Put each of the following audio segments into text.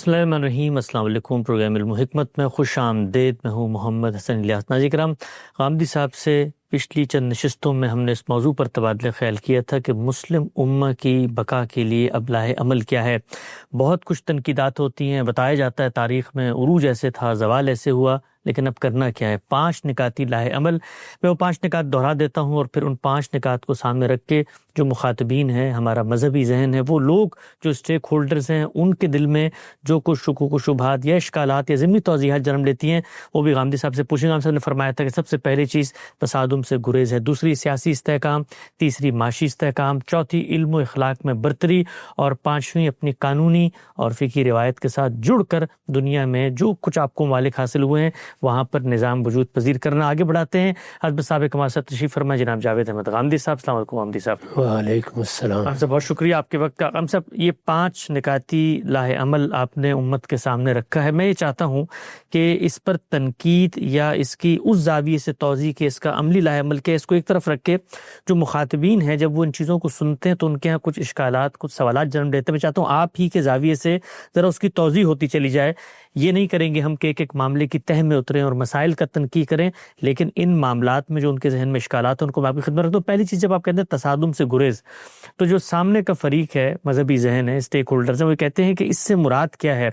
بسم اللہ الرحمن الرحیم۔ السلام علیکم۔ پروگرام علم و حکمت میں خوش آمدید۔ میں ہوں محمد حسن الیاس۔ ناظرین کرام، غامدی صاحب سے پچھلی چند نشستوں میں ہم نے اس موضوع پر تبادلہ خیال کیا تھا کہ مسلم امہ کی بقا کے لیے اب لاہ عمل کیا ہے۔ بہت کچھ تنقیدات ہوتی ہیں، بتایا جاتا ہے تاریخ میں عروج ایسے تھا، زوال ایسے ہوا، لیکن اب کرنا کیا ہے؟ 5 نکاتی لاہ عمل۔ میں وہ 5 نکات دہرا دیتا ہوں اور پھر ان 5 نکات کو سامنے رکھ کے جو مخاطبین ہیں، ہمارا مذہبی ذہن ہے، وہ لوگ جو اسٹیک ہولڈرز ہیں، ان کے دل میں جو کچھ شکوک و شبہات یا اشکالات یا ضمنی توضیحات جنم لیتی ہیں، وہ بھی غامدی صاحب سے پوچھیں گے۔ غامدی صاحب نے فرمایا تھا کہ سب سے پہلی چیز تصادم سے گریز ہے، دوسری سیاسی استحکام، تیسری معاشی استحکام، چوتھی علم و اخلاق میں برتری، اور 5ویں اپنی قانونی اور فقہی روایت کے ساتھ جڑ کر دنیا میں جو کچھ آپ کو ممالک حاصل ہوئے ہیں وہاں پر نظام وجود پذیر کرنا۔ آگے بڑھاتے ہیں، حضرت صاحب کمال صاحب تشریف فرمائے، جناب جاوید احمد غامدی صاحب۔ السلام علیکم غامدی صاحب۔ وعلیکم السلام۔ آپ سے بہت شکریہ آپ کے وقت کا۔ ہم سب یہ 5 نکاتی لاہ عمل آپ نے امت کے سامنے رکھا ہے۔ میں یہ چاہتا ہوں کہ اس پر تنقید یا اس کی اس زاویے سے توضیح کہ اس کا عملی لاہ عمل کے اس کو ایک طرف رکھ کے جو مخاطبین ہیں جب وہ ان چیزوں کو سنتے ہیں تو ان کے یہاں کچھ اشکالات، کچھ سوالات جنم لیتے ہیں۔ میں چاہتا ہوں آپ ہی کے زاویے سے ذرا اس کی توضیح ہوتی چلی جائے۔ یہ نہیں کریں گے ہم کہ ایک ایک معاملے کی تہ میں اتریں اور مسائل کا تنقید کریں، لیکن ان معاملات میں جو ان کے ذہن میں اشکالات ہیں ان کو میں آپ کی خدمت رکھتا ہوں۔ پہلی چیز، جب آپ کہتے ہیں تصادم سے گریز، تو جو سامنے کا فریق ہے، مذہبی ذہن ہے، اسٹیک ہولڈرز ہیں، وہ کہتے ہیں کہ اس سے مراد کیا ہے؟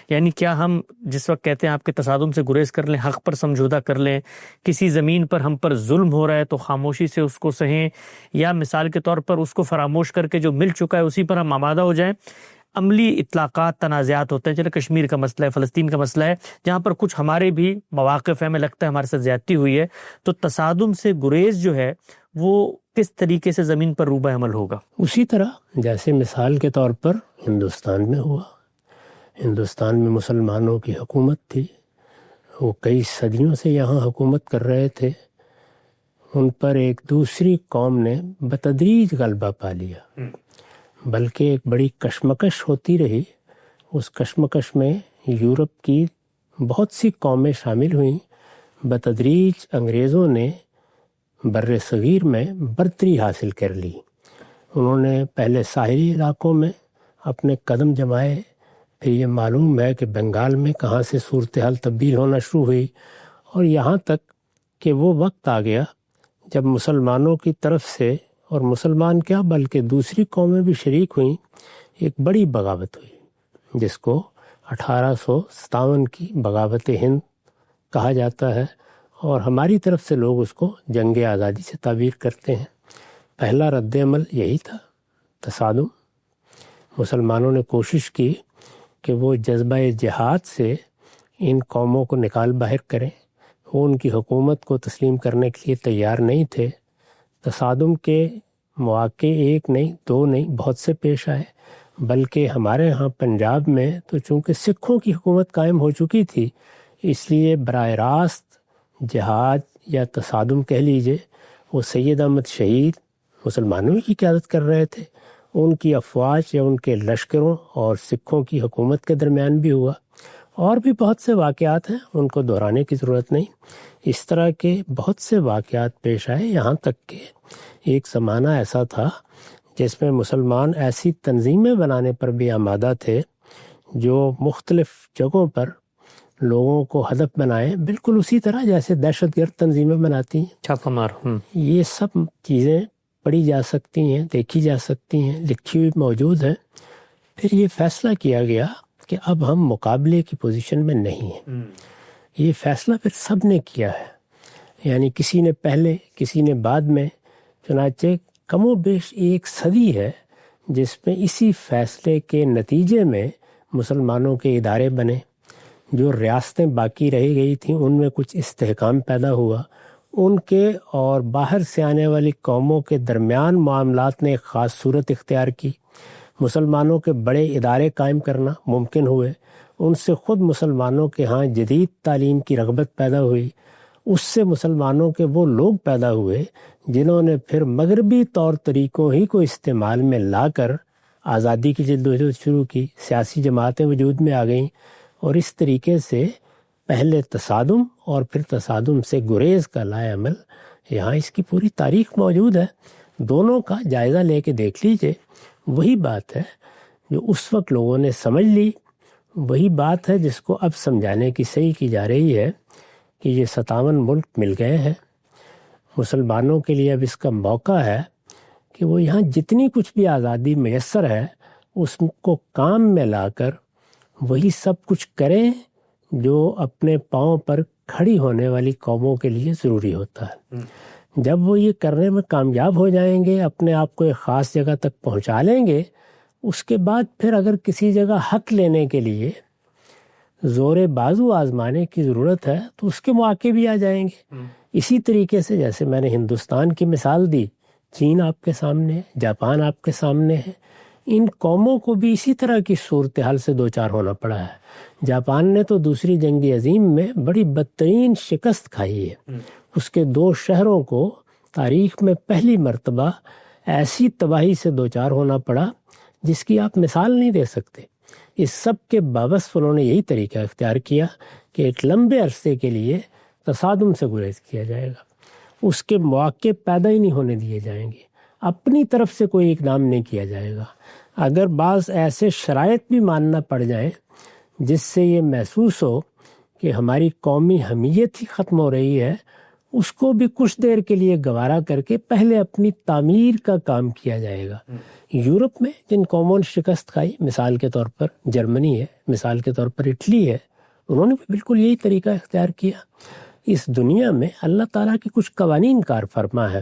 یعنی کیا ہم جس وقت کہتے ہیں آپ کے تصادم سے گریز کر لیں، حق پر سمجھوتہ کر لیں، کسی زمین پر ہم پر ظلم ہو رہا ہے تو خاموشی سے اس کو سہیں، یا مثال کے طور پر اس کو فراموش کر کے جو مل چکا ہے اسی پر ہم آمادہ ہو جائیں؟ عملی اطلاقات، تنازعات ہوتے ہیں، چلے کشمیر کا مسئلہ ہے، فلسطین کا مسئلہ ہے، جہاں پر کچھ ہمارے بھی مواقف ہیں، ہمیں لگتا ہے ہمارے ساتھ زیادتی ہوئی ہے، تو تصادم سے گریز جو ہے وہ کس طریقے سے زمین پر روبہ عمل ہوگا؟ اسی طرح جیسے مثال کے طور پر ہندوستان میں ہوا۔ ہندوستان میں مسلمانوں کی حکومت تھی، وہ کئی صدیوں سے یہاں حکومت کر رہے تھے، ان پر ایک دوسری قوم نے بتدریج غلبہ پا لیا، بلکہ ایک بڑی کشمکش ہوتی رہی۔ اس کشمکش میں یورپ کی بہت سی قومیں شامل ہوئیں۔ بتدریج انگریزوں نے بر صغیر میں برتری حاصل کر لی۔ انہوں نے پہلے ساحلی علاقوں میں اپنے قدم جمائے، پھر یہ معلوم ہے کہ بنگال میں کہاں سے صورتحال تبدیل ہونا شروع ہوئی، اور یہاں تک کہ وہ وقت آ گیا جب مسلمانوں کی طرف سے، اور مسلمان کیا بلکہ دوسری قومیں بھی شریک ہوئیں، ایک بڑی بغاوت ہوئی جس کو 1857 کی بغاوت ہند کہا جاتا ہے، اور ہماری طرف سے لوگ اس کو جنگ آزادی سے تعبیر کرتے ہیں۔ پہلا رد عمل یہی تھا، تصادم۔ مسلمانوں نے کوشش کی کہ وہ جذبہ جہاد سے ان قوموں کو نکال باہر کریں، وہ ان کی حکومت کو تسلیم کرنے کے لیے تیار نہیں تھے۔ تصادم کے مواقع ایک نہیں، دو نہیں، بہت سے پیش آئے، بلکہ ہمارے ہاں پنجاب میں تو چونکہ سکھوں کی حکومت قائم ہو چکی تھی، اس لیے براہ راست جہاد یا تصادم کہہ لیجئے، وہ سید احمد شہید مسلمانوں کی قیادت کر رہے تھے، ان کی افواج یا ان کے لشکروں اور سکھوں کی حکومت کے درمیان بھی ہوا۔ اور بھی بہت سے واقعات ہیں، ان کو دہرانے کی ضرورت نہیں۔ اس طرح کے بہت سے واقعات پیش آئے، یہاں تک کہ ایک زمانہ ایسا تھا جس میں مسلمان ایسی تنظیمیں بنانے پر بھی آمادہ تھے جو مختلف جگہوں پر لوگوں کو ہدف بنائیں، بالکل اسی طرح جیسے دہشت گرد تنظیمیں بناتی ہیں، چھاپہ مار۔ یہ سب چیزیں پڑھی جا سکتی ہیں، دیکھی جا سکتی ہیں، لکھی ہوئی موجود ہیں۔ پھر یہ فیصلہ کیا گیا کہ اب ہم مقابلے کی پوزیشن میں نہیں ہیں۔ یہ فیصلہ پھر سب نے کیا ہے، یعنی کسی نے پہلے، کسی نے بعد میں، چنانچہ کم و بیش 1 صدی ہے جس میں اسی فیصلے کے نتیجے میں مسلمانوں کے ادارے بنے، جو ریاستیں باقی رہ گئی تھیں ان میں کچھ استحکام پیدا ہوا، ان کے اور باہر سے آنے والی قوموں کے درمیان معاملات نے ایک خاص صورت اختیار کی، مسلمانوں کے بڑے ادارے قائم کرنا ممکن ہوئے، ان سے خود مسلمانوں کے ہاں جدید تعلیم کی رغبت پیدا ہوئی، اس سے مسلمانوں کے وہ لوگ پیدا ہوئے جنہوں نے پھر مغربی طور طریقوں ہی کو استعمال میں لا کر آزادی کی جدوجہد شروع کی، سیاسی جماعتیں وجود میں آ گئیں، اور اس طریقے سے پہلے تصادم اور پھر تصادم سے گریز کا لاہ عمل، یہاں اس کی پوری تاریخ موجود ہے، دونوں کا جائزہ لے کے دیکھ لیجئے۔ وہی بات ہے جو اس وقت لوگوں نے سمجھ لی، وہی بات ہے جس کو اب سمجھانے کی صحیح کی جا رہی ہے کہ یہ 57 ملک مل گئے ہیں، مسلمانوں کے لیے اب اس کا موقع ہے کہ وہ یہاں جتنی کچھ بھی آزادی میسر ہے اس کو کام میں لا کر وہی سب کچھ کریں جو اپنے پاؤں پر کھڑی ہونے والی قوموں کے لیے ضروری ہوتا ہے۔ جب وہ یہ کرنے میں کامیاب ہو جائیں گے، اپنے آپ کو ایک خاص جگہ تک پہنچا لیں گے، اس کے بعد پھر اگر کسی جگہ حق لینے کے لیے زور بازو آزمانے کی ضرورت ہے تو اس کے مواقع بھی آ جائیں گے۔ اسی طریقے سے جیسے میں نے ہندوستان کی مثال دی، چین آپ کے سامنے ہے، جاپان آپ کے سامنے ہے، ان قوموں کو بھی اسی طرح کی صورتحال سے دوچار ہونا پڑا ہے۔ جاپان نے تو دوسری جنگ عظیم میں بڑی بدترین شکست کھائی ہے، اس کے 2 شہروں کو تاریخ میں پہلی مرتبہ ایسی تباہی سے دوچار ہونا پڑا جس کی آپ مثال نہیں دے سکتے۔ اس سب کے باوجود انہوں نے یہی طریقہ اختیار کیا کہ ایک لمبے عرصے کے لیے تصادم سے گریز کیا جائے گا، اس کے مواقع پیدا ہی نہیں ہونے دیے جائیں گے، اپنی طرف سے کوئی اقدام نہیں کیا جائے گا۔ اگر بعض ایسے شرائط بھی ماننا پڑ جائیں جس سے یہ محسوس ہو کہ ہماری قومی حمیت ہی ختم ہو رہی ہے، اس کو بھی کچھ دیر کے لیے گوارا کر کے پہلے اپنی تعمیر کا کام کیا جائے گا۔ یورپ میں جن قوموں نے شکست کھائی، مثال کے طور پر جرمنی ہے، مثال کے طور پر اٹلی ہے، انہوں نے بھی بالکل یہی طریقہ اختیار کیا۔ اس دنیا میں اللہ تعالیٰ کی کچھ قوانین کار فرما ہے۔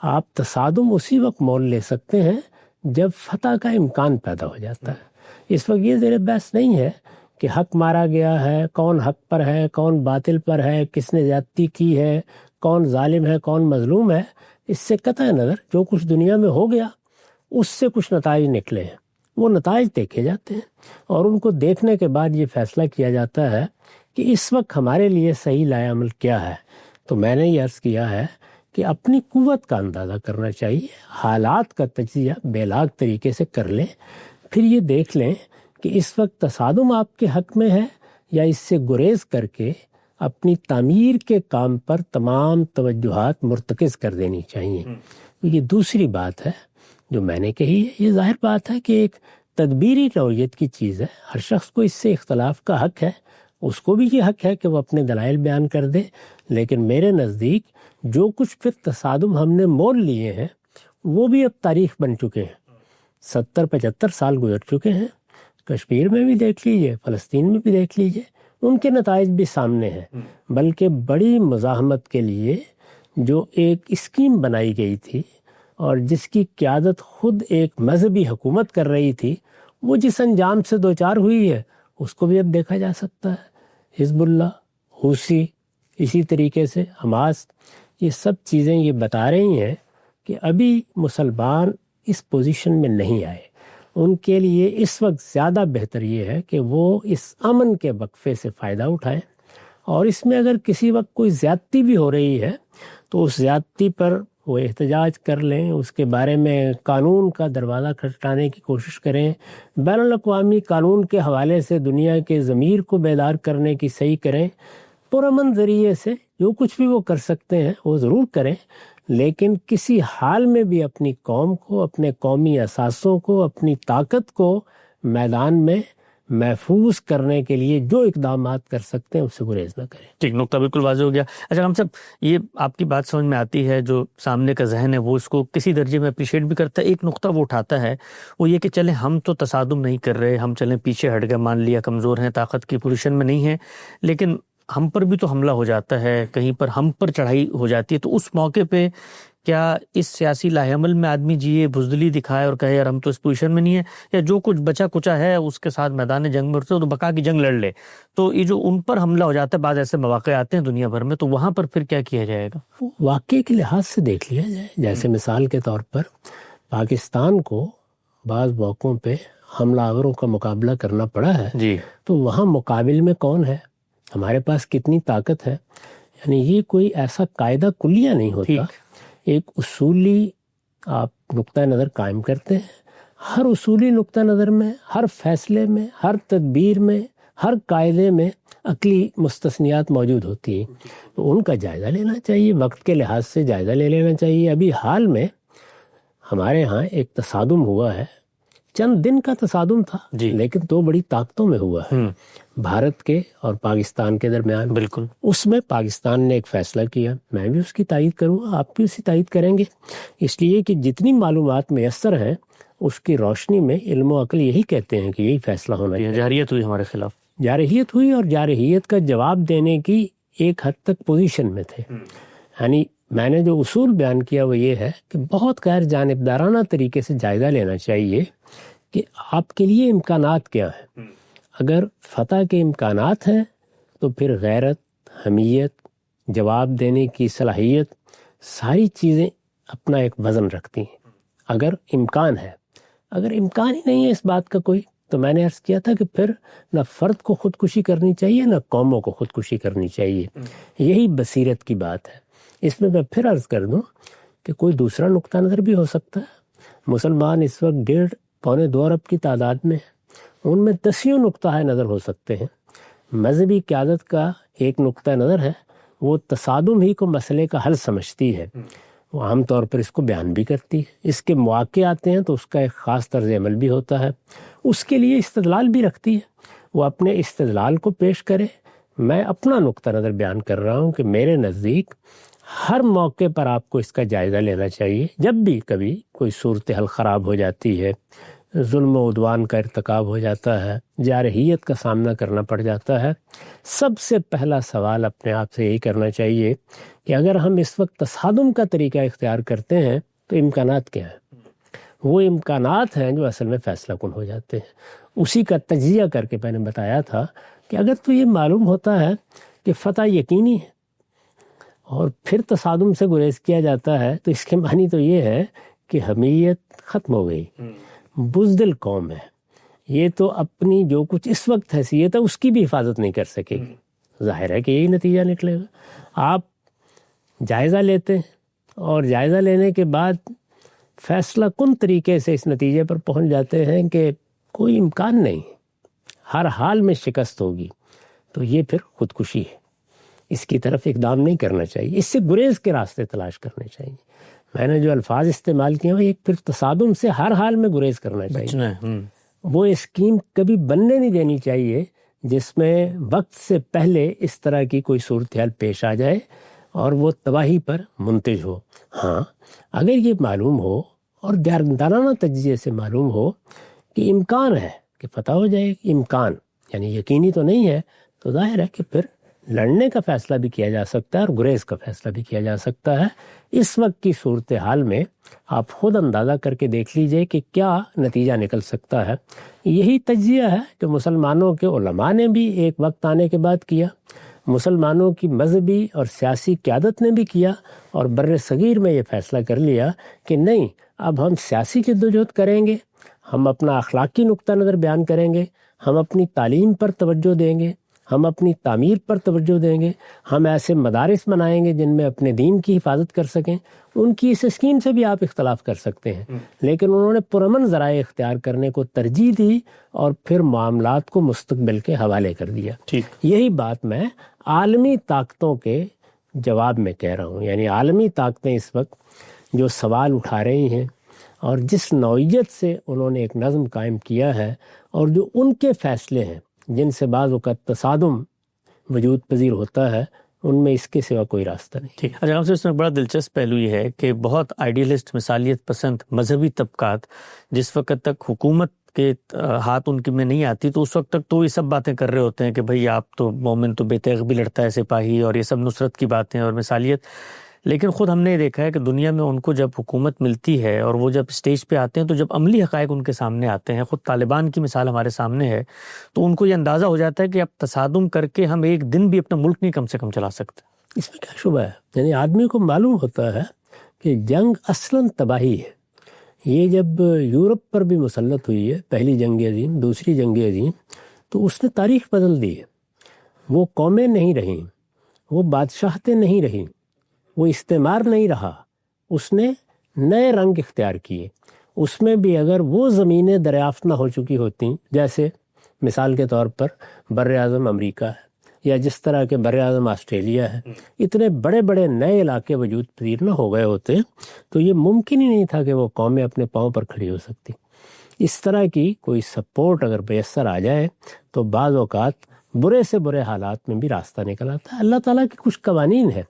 آپ تصادم اسی وقت مول لے سکتے ہیں جب فتح کا امکان پیدا ہو جاتا ہے۔ اس وقت یہ زیر بحث نہیں ہے کہ حق مارا گیا ہے، کون حق پر ہے، کون باطل پر ہے، کس نے زیادتی کی ہے، کون ظالم ہے، کون مظلوم ہے۔ اس سے قطع نظر جو کچھ دنیا میں ہو گیا اس سے کچھ نتائج نکلے ہیں، وہ نتائج دیکھے جاتے ہیں اور ان کو دیکھنے کے بعد یہ فیصلہ کیا جاتا ہے کہ اس وقت ہمارے لیے صحیح لائحہ عمل کیا ہے۔ تو میں نے یہ عرض کیا ہے کہ اپنی قوت کا اندازہ کرنا چاہیے، حالات کا تجزیہ بے لاگ طریقے سے کر لیں، پھر یہ دیکھ لیں کہ اس وقت تصادم آپ کے حق میں ہے یا اس سے گریز کر کے اپنی تعمیر کے کام پر تمام توجہات مرتکز کر دینی چاہیے۔ یہ دوسری بات ہے جو میں نے کہی ہے، یہ ظاہر بات ہے کہ ایک تدبیری نوعیت کی چیز ہے، ہر شخص کو اس سے اختلاف کا حق ہے، اس کو بھی یہ حق ہے کہ وہ اپنے دلائل بیان کر دے، لیکن میرے نزدیک جو کچھ پھر تصادم ہم نے مول لیے ہیں وہ بھی اب تاریخ بن چکے ہیں۔ 70-75 سال گزر چکے ہیں، کشمیر میں بھی دیکھ لیجئے، فلسطین میں بھی دیکھ لیجئے، ان کے نتائج بھی سامنے ہیں۔ بلکہ بڑی مزاحمت کے لیے جو ایک اسکیم بنائی گئی تھی اور جس کی قیادت خود ایک مذہبی حکومت کر رہی تھی، وہ جس انجام سے دوچار ہوئی ہے اس کو بھی اب دیکھا جا سکتا ہے۔ حزب اللہ، حوثی، اسی طریقے سے حماس، یہ سب چیزیں یہ بتا رہی ہیں کہ ابھی مسلمان اس پوزیشن میں نہیں آئے۔ ان کے لیے اس وقت زیادہ بہتر یہ ہے کہ وہ اس امن کے وقفے سے فائدہ اٹھائیں، اور اس میں اگر کسی وقت کوئی زیادتی بھی ہو رہی ہے تو اس زیادتی پر وہ احتجاج کر لیں، اس کے بارے میں قانون کا دروازہ کھٹکھٹانے کی کوشش کریں، بین الاقوامی قانون کے حوالے سے دنیا کے ضمیر کو بیدار کرنے کی صحیح کریں، پرامن ذریعے سے جو کچھ بھی وہ کر سکتے ہیں وہ ضرور کریں، لیکن کسی حال میں بھی اپنی قوم کو، اپنے قومی اثاثوں کو، اپنی طاقت کو میدان میں محفوظ کرنے کے لیے جو اقدامات کر سکتے ہیں اس سے گریز نہ کریں۔ ٹھیک، نقطہ بالکل واضح ہو گیا۔ اچھا ہم سب، یہ آپ کی بات سمجھ میں آتی ہے، جو سامنے کا ذہن ہے وہ اس کو کسی درجے میں اپریشیٹ بھی کرتا ہے۔ ایک نقطہ وہ اٹھاتا ہے وہ یہ کہ چلیں ہم تو تصادم نہیں کر رہے، ہم چلیں پیچھے ہٹ گئے، مان لیا کمزور ہیں، طاقت کی پوزیشن میں نہیں ہیں، لیکن ہم پر بھی تو حملہ ہو جاتا ہے، کہیں پر ہم پر چڑھائی ہو جاتی ہے، تو اس موقع پہ کیا اس سیاسی لاہ عمل میں آدمی جیے، بزدلی دکھائے اور کہے یار ہم تو اس پوزیشن میں نہیں ہیں، یا جو کچھ بچا کچا ہے اس کے ساتھ میدان جنگ میں اترے تو بقا کی جنگ لڑ لے؟ تو یہ جو ان پر حملہ ہو جاتا ہے، بعض ایسے مواقع آتے ہیں دنیا بھر میں، تو وہاں پر پھر کیا کیا جائے گا؟ واقعے کے لحاظ سے دیکھ لیا جائے، جیسے مثال کے طور پر پاکستان کو بعض موقعوں پہ حملہ آوروں کا مقابلہ کرنا پڑا ہے، جی، تو وہاں مقابل میں کون ہے، ہمارے پاس کتنی طاقت ہے، یعنی یہ کوئی ایسا قاعدہ کلیہ نہیں ہوتا، ایک اصولی آپ نقطہ نظر قائم کرتے ہیں، ہر اصولی نقطہ نظر میں، ہر فیصلے میں، ہر تدبیر میں، ہر قاعدے میں عقلی مستثنیات موجود ہوتی ہیں، تو ان کا جائزہ لینا چاہیے، وقت کے لحاظ سے جائزہ لے لینا چاہیے۔ ابھی حال میں ہمارے ہاں ایک تصادم ہوا ہے چند دن کا تصادم تھا جی لیکن دو بڑی طاقتوں میں ہوا ہے، بھارت کے اور پاکستان کے درمیان۔ بالکل اس میں پاکستان نے ایک فیصلہ کیا، میں بھی اس کی تائید کروں گا، آپ بھی اسی تائید کریں گے، اس لیے کہ جتنی معلومات میسر ہیں اس کی روشنی میں علم و عقل یہی کہتے ہیں کہ یہی فیصلہ ہونا چاہیے۔ جارحیت ہوئی ہمارے خلاف، جارحیت ہوئی، اور جارحیت کا جواب دینے کی ایک حد تک پوزیشن میں تھے۔ یعنی میں نے جو اصول بیان کیا وہ یہ ہے کہ بہت غیر جانبدارانہ طریقے سے جائزہ لینا چاہیے کہ آپ کے لیے امکانات کیا ہیں۔ اگر فتح کے امکانات ہیں تو پھر غیرت، حمیت، جواب دینے کی صلاحیت، ساری چیزیں اپنا ایک وزن رکھتی ہیں اگر امکان ہے۔ اگر امکان ہی نہیں ہے اس بات کا کوئی، تو میں نے عرض کیا تھا کہ پھر نہ فرد کو خودکشی کرنی چاہیے نہ قوموں کو خودکشی کرنی چاہیے۔ یہی بصیرت کی بات ہے۔ اس میں پھر عرض کر دوں کہ کوئی دوسرا نقطہ نظر بھی ہو سکتا ہے۔ مسلمان اس وقت 1.5-2 ارب کی تعداد میں ہیں، ان میں 10 نقطہ نظر ہو سکتے ہیں۔ مذہبی قیادت کا ایک نقطہ نظر ہے، وہ تصادم ہی کو مسئلے کا حل سمجھتی ہے، وہ عام طور پر اس کو بیان بھی کرتی ہے۔ اس کے مواقع آتے ہیں تو اس کا ایک خاص طرز عمل بھی ہوتا ہے، اس کے لیے استدلال بھی رکھتی ہے، وہ اپنے استدلال کو پیش کرے۔ میں اپنا نقطہ نظر بیان کر رہا ہوں کہ میرے نزدیک ہر موقع پر آپ کو اس کا جائزہ لینا چاہیے۔ جب بھی کبھی کوئی صورتحال خراب ہو جاتی ہے، ظلم و عدوان کا ارتکاب ہو جاتا ہے، جارحیت کا سامنا کرنا پڑ جاتا ہے، سب سے پہلا سوال اپنے آپ سے یہی کرنا چاہیے کہ اگر ہم اس وقت تصادم کا طریقہ اختیار کرتے ہیں تو امکانات کیا ہیں؟ وہ امکانات ہیں جو اصل میں فیصلہ کن ہو جاتے ہیں۔ اسی کا تجزیہ کر کے میں نے بتایا تھا کہ اگر تو یہ معلوم ہوتا ہے کہ فتح یقینی ہے اور پھر تصادم سے گریز کیا جاتا ہے، تو اس کے معنی تو یہ ہے کہ حمیت ختم ہو گئی، بزدل قوم ہے، یہ تو اپنی جو کچھ اس وقت حیثیت ہے اس کی بھی حفاظت نہیں کر سکے گی۔ ظاہر ہے کہ یہی نتیجہ نکلے گا۔ آپ جائزہ لیتے ہیں اور جائزہ لینے کے بعد فیصلہ کن طریقے سے اس نتیجے پر پہنچ جاتے ہیں کہ کوئی امکان نہیں، ہر حال میں شکست ہوگی، تو یہ پھر خودکشی ہے۔ اس کی طرف اقدام نہیں کرنا چاہیے، اس سے گریز کے راستے تلاش کرنے چاہیے۔ میں نے جو الفاظ استعمال کیے ہیں، ایک پھر تصادم سے ہر حال میں گریز کرنا چاہیے۔ وہ اسکیم کبھی بننے نہیں دینی چاہیے جس میں وقت سے پہلے اس طرح کی کوئی صورتحال پیش آ جائے اور وہ تباہی پر منتج ہو۔ ہاں، اگر یہ معلوم ہو اور دانانہ تجزیے سے معلوم ہو کہ امکان ہے کہ فتح ہو جائے، امکان یعنی یقینی تو نہیں ہے، تو ظاہر ہے کہ پھر لڑنے کا فیصلہ بھی کیا جا سکتا ہے اور گریز کا فیصلہ بھی کیا جا سکتا ہے۔ اس وقت کی صورتحال میں آپ خود اندازہ کر کے دیکھ لیجئے کہ کیا نتیجہ نکل سکتا ہے۔ یہی تجزیہ ہے کہ مسلمانوں کے علماء نے بھی ایک وقت آنے کے بعد کیا، مسلمانوں کی مذہبی اور سیاسی قیادت نے بھی کیا، اور بر صغیر میں یہ فیصلہ کر لیا کہ نہیں، اب ہم سیاسی جدوجہد کریں گے، ہم اپنا اخلاقی نقطہ نظر بیان کریں گے، ہم اپنی تعلیم پر توجہ دیں گے، ہم اپنی تعمیر پر توجہ دیں گے، ہم ایسے مدارس بنائیں گے جن میں اپنے دین کی حفاظت کر سکیں۔ ان کی اس اسکیم سے بھی آپ اختلاف کر سکتے ہیں، لیکن انہوں نے پرامن ذرائع اختیار کرنے کو ترجیح دی اور پھر معاملات کو مستقبل کے حوالے کر دیا۔ یہی بات میں عالمی طاقتوں کے جواب میں کہہ رہا ہوں، یعنی عالمی طاقتیں اس وقت جو سوال اٹھا رہی ہیں اور جس نوعیت سے انہوں نے ایک نظم قائم کیا ہے، اور جو ان کے فیصلے ہیں جن سے بعض اوقات تصادم وجود پذیر ہوتا ہے، ان میں اس کے سوا کوئی راستہ نہیں۔ ٹھیک، اچھا، اس میں بڑا دلچسپ پہلو یہ ہے کہ بہت آئیڈیلسٹ، مثالیت پسند مذہبی طبقات جس وقت تک حکومت کے ہاتھ ان کے میں نہیں آتی تو اس وقت تک تو یہ سب باتیں کر رہے ہوتے ہیں کہ بھئی آپ تو مومن تو بے تیغ بھی لڑتا ہے سپاہی، اور یہ سب نصرت کی باتیں اور مثالیت۔ لیکن خود ہم نے دیکھا ہے کہ دنیا میں ان کو جب حکومت ملتی ہے اور وہ جب اسٹیج پہ آتے ہیں تو جب عملی حقائق ان کے سامنے آتے ہیں، خود طالبان کی مثال ہمارے سامنے ہے، تو ان کو یہ اندازہ ہو جاتا ہے کہ اب تصادم کر کے ہم ایک دن بھی اپنا ملک نہیں کم سے کم چلا سکتے۔ اس میں کیا شبہ ہے؟ یعنی آدمی کو معلوم ہوتا ہے کہ جنگ اصلاً تباہی ہے۔ یہ جب یورپ پر بھی مسلط ہوئی ہے، پہلی جنگ عظیم، دوسری جنگ عظیم، تو اس نے تاریخ بدل دی ہے۔ وہ قومیں نہیں رہیں، وہ بادشاہتیں نہیں رہیں، وہ استعمار نہیں رہا، اس نے نئے رنگ اختیار کیے۔ اس میں بھی اگر وہ زمینیں دریافت نہ ہو چکی ہوتی، جیسے مثال کے طور پر بر اعظم امریکہ ہے یا جس طرح کے بر اعظم آسٹریلیا ہے، اتنے بڑے بڑے نئے علاقے وجود پذیر نہ ہو گئے ہوتے تو یہ ممکن ہی نہیں تھا کہ وہ قومیں اپنے پاؤں پر کھڑی ہو سکتی۔ اس طرح کی کوئی سپورٹ اگر میسر آ جائے تو بعض اوقات برے سے برے حالات میں بھی راستہ نکل آتا ہے۔ اللہ تعالیٰ کی کچھ قوانین ہے،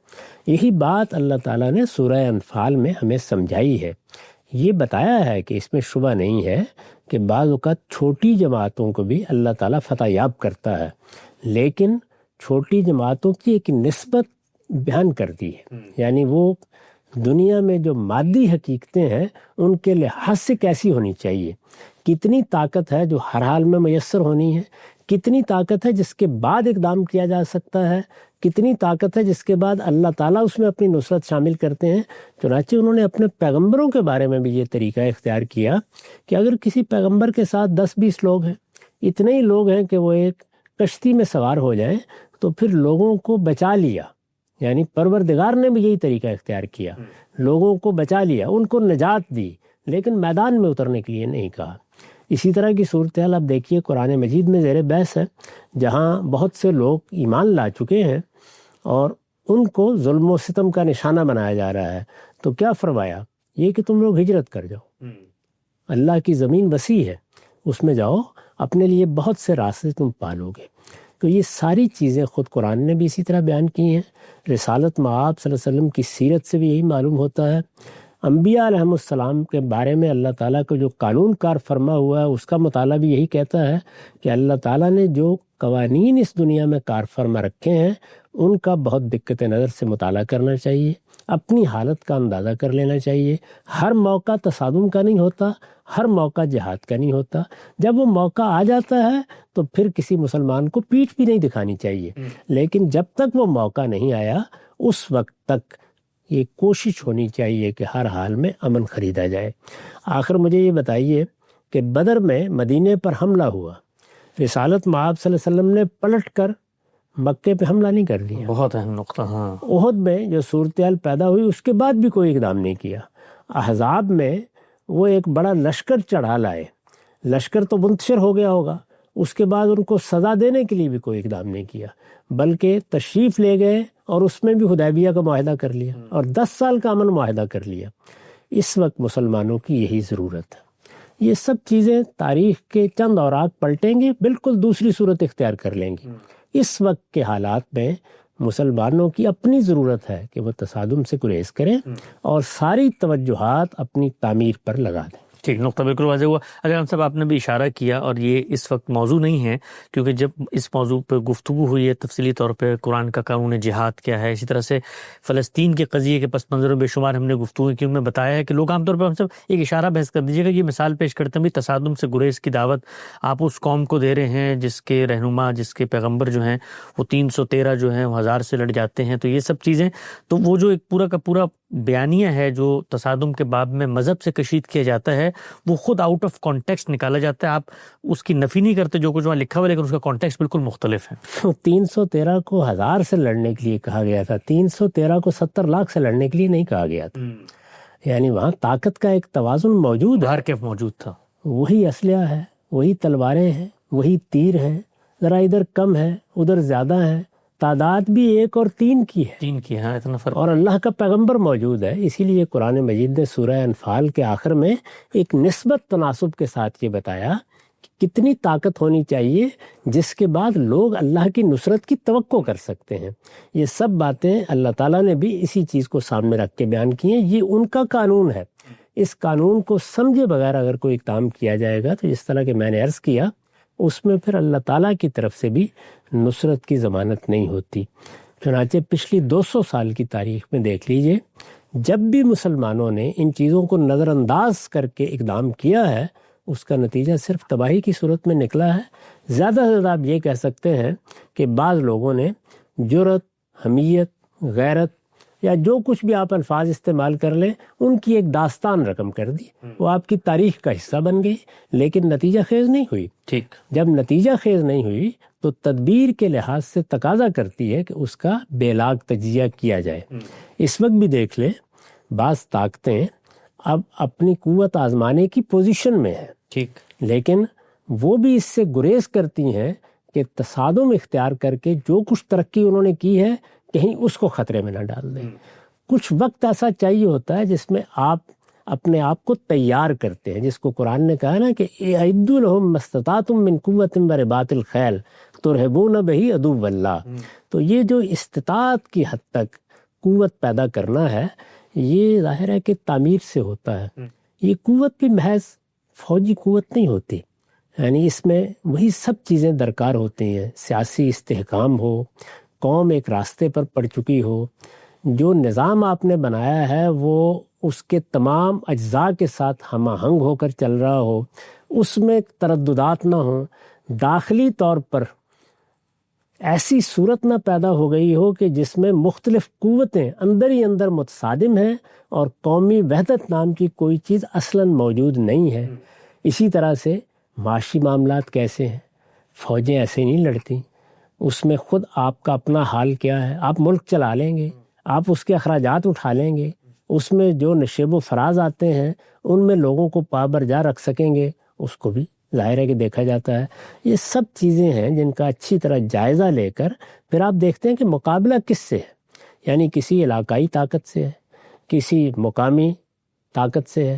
یہی بات اللہ تعالیٰ نے سورہ انفال میں ہمیں سمجھائی ہے، یہ بتایا ہے کہ اس میں شبہ نہیں ہے کہ بعض اوقات چھوٹی جماعتوں کو بھی اللہ تعالیٰ فتح یاب کرتا ہے، لیکن چھوٹی جماعتوں کی ایک نسبت بیان کر دی ہے، یعنی وہ دنیا میں جو مادی حقیقتیں ہیں ان کے لحاظ سے کیسی ہونی چاہیے، کتنی طاقت ہے جو ہر حال میں میسر ہونی ہے، کتنی طاقت ہے جس کے بعد اقدام کیا جا سکتا ہے، کتنی طاقت ہے جس کے بعد اللہ تعالیٰ اس میں اپنی نصرت شامل کرتے ہیں۔ چنانچہ انہوں نے اپنے پیغمبروں کے بارے میں بھی یہ طریقہ اختیار کیا کہ اگر کسی پیغمبر کے ساتھ 10-20 لوگ ہیں، اتنے ہی لوگ ہیں کہ وہ ایک کشتی میں سوار ہو جائیں تو پھر لوگوں کو بچا لیا، یعنی پروردگار نے بھی یہی طریقہ اختیار کیا، لوگوں کو بچا لیا، ان کو نجات دی، لیکن میدان میں اترنے کے لیے نہیں کہا۔ اسی طرح کی صورتحال آپ دیکھیے قرآن مجید میں زیر بحث ہے، جہاں بہت سے لوگ ایمان لا چکے ہیں اور ان کو ظلم و ستم کا نشانہ بنایا جا رہا ہے، تو کیا فرمایا؟ یہ کہ تم لوگ ہجرت کر جاؤ، اللہ کی زمین وسیع ہے، اس میں جاؤ، اپنے لیے بہت سے راستے تم پالو گے۔ تو یہ ساری چیزیں خود قرآن نے بھی اسی طرح بیان کی ہیں۔ رسالت مآب صلی اللہ علیہ وسلم کی سیرت سے بھی یہی معلوم ہوتا ہے۔ انبیاء علیہم السلام کے بارے میں اللہ تعالیٰ کا جو قانون کار فرما ہوا ہے اس کا مطالعہ بھی یہی کہتا ہے کہ اللہ تعالیٰ نے جو قوانین اس دنیا میں کار فرما رکھے ہیں ان کا بہت دقت نظر سے مطالعہ کرنا چاہیے، اپنی حالت کا اندازہ کر لینا چاہیے۔ ہر موقع تصادم کا نہیں ہوتا، ہر موقع جہاد کا نہیں ہوتا۔ جب وہ موقع آ جاتا ہے تو پھر کسی مسلمان کو پیٹھ بھی نہیں دکھانی چاہیے، لیکن جب تک وہ موقع نہیں آیا اس وقت تک یہ کوشش ہونی چاہیے کہ ہر حال میں امن خریدا جائے۔ آخر مجھے یہ بتائیے کہ بدر میں مدینے پر حملہ ہوا، رسالت مآب صلی اللہ علیہ وسلم نے پلٹ کر مکے پہ حملہ نہیں کر دیا۔ بہت اہم نقطہ۔ ہاں، احد میں جو صورتحال پیدا ہوئی اس کے بعد بھی کوئی اقدام نہیں کیا۔ احزاب میں وہ ایک بڑا لشکر چڑھا لائے، لشکر تو منتشر ہو گیا ہوگا، اس کے بعد ان کو سزا دینے کے لیے بھی کوئی اقدام نہیں کیا، بلکہ تشریف لے گئے اور اس میں بھی حدیبیہ کا معاہدہ کر لیا اور 10 سال کا امن معاہدہ کر لیا۔ اس وقت مسلمانوں کی یہی ضرورت ہے۔ یہ سب چیزیں تاریخ کے چند اوراق پلٹیں گے، بالکل دوسری صورت اختیار کر لیں گی۔ اس وقت کے حالات میں مسلمانوں کی اپنی ضرورت ہے کہ وہ تصادم سے گریز کریں اور ساری توجہات اپنی تعمیر پر لگا دیں۔ ٹھیک، نقطہ بالکل واضح ہوا۔ اگر ہم صاحب آپ نے بھی اشارہ کیا، اور یہ اس وقت موضوع نہیں ہے کیونکہ جب اس موضوع پہ گفتگو ہوئی ہے تفصیلی طور پہ قرآن کا قانون جہاد کیا ہے، اسی طرح سے فلسطین کے قضیے کے پس منظر میں بے شمار ہم نے گفتگو کی، ان میں بتایا ہے کہ لوگ عام طور پر ہم سب ایک اشارہ بحث کر دیجیے گا، یہ مثال پیش کرتے ہیں بھی تصادم سے گریز کی دعوت آپ اس قوم کو دے رہے ہیں جس کے رہنما، جس کے پیغمبر جو ہیں وہ 313 جو ہیں وہ 1000 سے لڑ جاتے ہیں۔ تو یہ سب چیزیں، تو وہ جو ایک پورا کا پورا بیانیہ ہے جو تصادم کے باب میں مذہب سے کشید کیا جاتا ہے، وہ خود آؤٹ آف کانٹیکسٹ نکالا جاتا ہے۔ آپ اس کی نفی نہیں کرتے جو کچھ وہاں لکھا ہوا، لیکن اس کا کانٹیکسٹ بالکل مختلف ہے۔ 313 کو 1000 سے لڑنے کے لیے کہا گیا تھا، 313 کو 70 لاکھ سے لڑنے کے لیے نہیں کہا گیا تھا، یعنی وہاں طاقت کا ایک توازن موجود ہے، کیف موجود تھا، وہی اسلحہ ہے، وہی تلواریں ہیں، وہی تیر ہیں، ذرا ادھر کم ہے ادھر زیادہ ہے، تعداد بھی 1 اور 3 کی ہے، 3 کی، ہاں اتنا فرق، اور اللہ کا پیغمبر موجود ہے۔ اسی لیے قرآن مجید نے سورہ انفال کے آخر میں ایک نسبت تناسب کے ساتھ یہ بتایا کہ کتنی طاقت ہونی چاہیے جس کے بعد لوگ اللہ کی نصرت کی توقع کر سکتے ہیں۔ یہ سب باتیں اللہ تعالیٰ نے بھی اسی چیز کو سامنے رکھ کے بیان کی ہیں، یہ ان کا قانون ہے۔ اس قانون کو سمجھے بغیر اگر کوئی کام کیا جائے گا تو جس طرح کہ میں نے عرض کیا اس میں پھر اللہ تعالیٰ کی طرف سے بھی نصرت کی ضمانت نہیں ہوتی۔ چنانچہ پچھلی 200 سال کی تاریخ میں دیکھ لیجئے، جب بھی مسلمانوں نے ان چیزوں کو نظر انداز کر کے اقدام کیا ہے اس کا نتیجہ صرف تباہی کی صورت میں نکلا ہے۔ زیادہ سے زیادہ آپ یہ کہہ سکتے ہیں کہ بعض لوگوں نے جرأت، حمیت، غیرت یا جو کچھ بھی آپ الفاظ استعمال کر لیں ان کی ایک داستان رقم کر دی، وہ آپ کی تاریخ کا حصہ بن گئی، لیکن نتیجہ خیز نہیں ہوئی۔ ٹھیک، جب نتیجہ خیز نہیں ہوئی تو تدبیر کے لحاظ سے تقاضا کرتی ہے کہ اس کا بے لاگ تجزیہ کیا جائے۔ اس وقت بھی دیکھ لیں بعض طاقتیں اب اپنی قوت آزمانے کی پوزیشن میں ہیں، ٹھیک، لیکن وہ بھی اس سے گریز کرتی ہیں کہ تصادم اختیار کر کے جو کچھ ترقی انہوں نے کی ہے کہیں اس کو خطرے میں نہ ڈال دیں۔ کچھ وقت ایسا چاہیے ہوتا ہے جس میں آپ اپنے آپ کو تیار کرتے ہیں، جس کو قرآن نے کہا نا کہ اعدوا لہم ما استطعتم من قوۃ ورباط الخیل ترہبون بہ عدو اللہ. تو یہ جو استطاعت کی حد تک قوت پیدا کرنا ہے، یہ ظاہر ہے کہ تعمیر سے ہوتا ہے. یہ قوت بھی محض فوجی قوت نہیں ہوتی، یعنی اس میں وہی سب چیزیں درکار ہوتی ہیں. سیاسی استحکام ہو، قوم ایک راستے پر پڑ چکی ہو، جو نظام آپ نے بنایا ہے وہ اس کے تمام اجزاء کے ساتھ ہم آہنگ ہو کر چل رہا ہو، اس میں ترددات نہ ہوں، داخلی طور پر ایسی صورت نہ پیدا ہو گئی ہو کہ جس میں مختلف قوتیں اندر ہی اندر متصادم ہیں اور قومی وحدت نام کی کوئی چیز اصلاً موجود نہیں ہے. اسی طرح سے معاشی معاملات کیسے ہیں؟ فوجیں ایسے نہیں لڑتی، اس میں خود آپ کا اپنا حال کیا ہے. آپ ملک چلا لیں گے، آپ اس کے اخراجات اٹھا لیں گے، اس میں جو نشیب و فراز آتے ہیں ان میں لوگوں کو پابرجا رکھ سکیں گے، اس کو بھی ظاہر ہے کہ دیکھا جاتا ہے. یہ سب چیزیں ہیں جن کا اچھی طرح جائزہ لے کر پھر آپ دیکھتے ہیں کہ مقابلہ کس سے ہے، یعنی کسی علاقائی طاقت سے ہے، کسی مقامی طاقت سے ہے.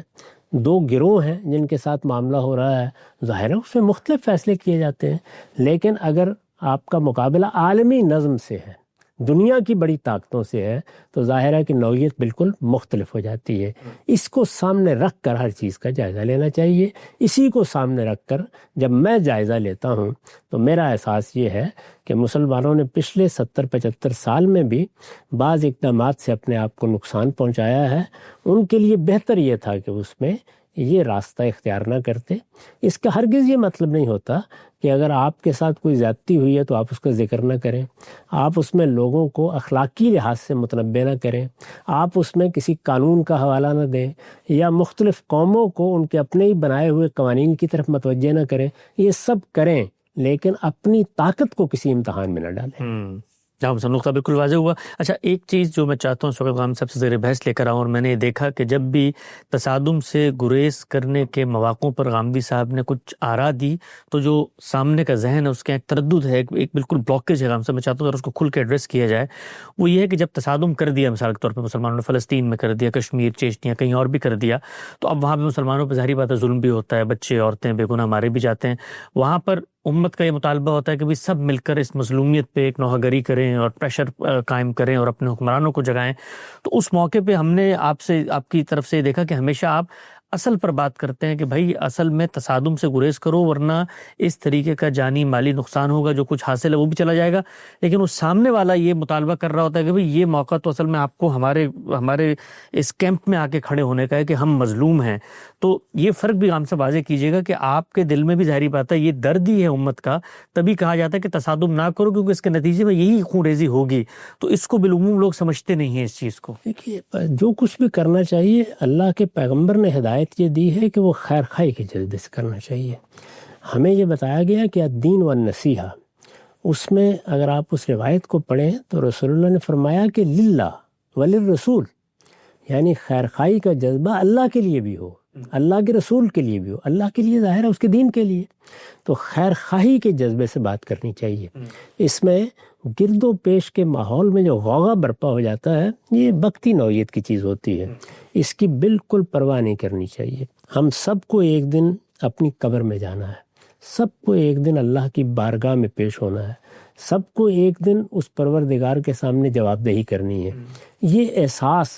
دو گروہ ہیں جن کے ساتھ معاملہ ہو رہا ہے، ظاہر ہے اس میں مختلف فیصلے کیے جاتے ہیں. لیکن اگر آپ کا مقابلہ عالمی نظم سے ہے، دنیا کی بڑی طاقتوں سے ہے، تو ظاہر ہے کہ نوعیت بالکل مختلف ہو جاتی ہے. اس کو سامنے رکھ کر ہر چیز کا جائزہ لینا چاہیے. اسی کو سامنے رکھ کر جب میں جائزہ لیتا ہوں تو میرا احساس یہ ہے کہ مسلمانوں نے پچھلے 70-75 سال میں بھی بعض اقدامات سے اپنے آپ کو نقصان پہنچایا ہے. ان کے لیے بہتر یہ تھا کہ اس میں یہ راستہ اختیار نہ کرتے. اس کا ہرگز یہ مطلب نہیں ہوتا کہ اگر آپ کے ساتھ کوئی زیادتی ہوئی ہے تو آپ اس کا ذکر نہ کریں، آپ اس میں لوگوں کو اخلاقی لحاظ سے متنبہ نہ کریں، آپ اس میں کسی قانون کا حوالہ نہ دیں، یا مختلف قوموں کو ان کے اپنے ہی بنائے ہوئے قوانین کی طرف متوجہ نہ کریں. یہ سب کریں لیکن اپنی طاقت کو کسی امتحان میں نہ ڈالیں. جہاں سب نقطہ بالکل واضح ہوا. اچھا، ایک چیز جو میں چاہتا ہوں شوکت غام صاحب سے زیر بحث لے کر آؤں، اور میں نے یہ دیکھا کہ جب بھی تصادم سے گریز کرنے کے مواقعوں پر غامدی صاحب نے کچھ آراء دی تو جو سامنے کا ذہن ہے اس کا ایک تردد ہے، ایک بالکل بلاکیج ہے. غام صاحب میں چاہتا ہوں اس کو کھل کے ایڈریس کیا جائے. وہ یہ ہے کہ جب تصادم کر دیا، مثال کے طور پہ مسلمانوں نے فلسطین میں کر دیا، کشمیر، چیچنیا، کہیں اور بھی کر دیا، تو اب وہاں پہ مسلمانوں پہ ظاہری بات ہے ظلم بھی ہوتا ہے، بچے عورتیں بے گناہ مارے بھی جاتے ہیں. وہاں پر امت کا یہ مطالبہ ہوتا ہے کہ بھی سب مل کر اس مظلومیت پہ ایک نوحہ گری کریں اور پریشر قائم کریں اور اپنے حکمرانوں کو جگائیں. تو اس موقع پہ ہم نے آپ کی طرف سے دیکھا کہ ہمیشہ آپ اصل پر بات کرتے ہیں کہ بھائی اصل میں تصادم سے گریز کرو، ورنہ اس طریقے کا جانی مالی نقصان ہوگا، جو کچھ حاصل ہے وہ بھی چلا جائے گا. لیکن اس سامنے والا یہ مطالبہ کر رہا ہوتا ہے کہ بھئی یہ موقع تو اصل میں آپ کو ہمارے اس کیمپ میں آ کے کھڑے ہونے کا ہے کہ ہم مظلوم ہیں. تو یہ فرق بھی ہم سے واضح کیجیے گا کہ آپ کے دل میں بھی ظاہری بات ہے یہ درد ہی ہے امت کا، تبھی کہا جاتا ہے کہ تصادم نہ کرو کیونکہ اس کے نتیجے میں یہی خون ریزی ہوگی. تو اس کو بالعموم لوگ سمجھتے نہیں ہیں اس چیز کو. دیکھیے، جو کچھ بھی کرنا چاہیے اللہ کے پیغمبر نے ہدایت یہ دی ہے کہ وہ خیر خواہی کے جذبے سے کرنا چاہیے. ہمیں یہ بتایا گیا کہ الدین والنصیحہ، اس میں اگر آپ اس روایت کو پڑھیں تو رسول اللہ نے فرمایا کہ للہ وللرسول، یعنی خیر خواہی کا جذبہ اللہ کے لیے بھی ہو، اللہ کے رسول کے لیے بھی ہو. اللہ کے لیے ظاہر ہے اس کے دین کے لیے، تو خیر خواہی کے جذبے سے بات کرنی چاہیے. اس میں گرد و پیش کے ماحول میں جو غوغا برپا ہو جاتا ہے یہ بکتی نوعیت کی چیز ہوتی ہے، اس کی بالکل پرواہ نہیں کرنی چاہیے. ہم سب کو ایک دن اپنی قبر میں جانا ہے، سب کو ایک دن اللہ کی بارگاہ میں پیش ہونا ہے، سب کو ایک دن اس پروردگار کے سامنے جواب دہی کرنی ہے. یہ احساس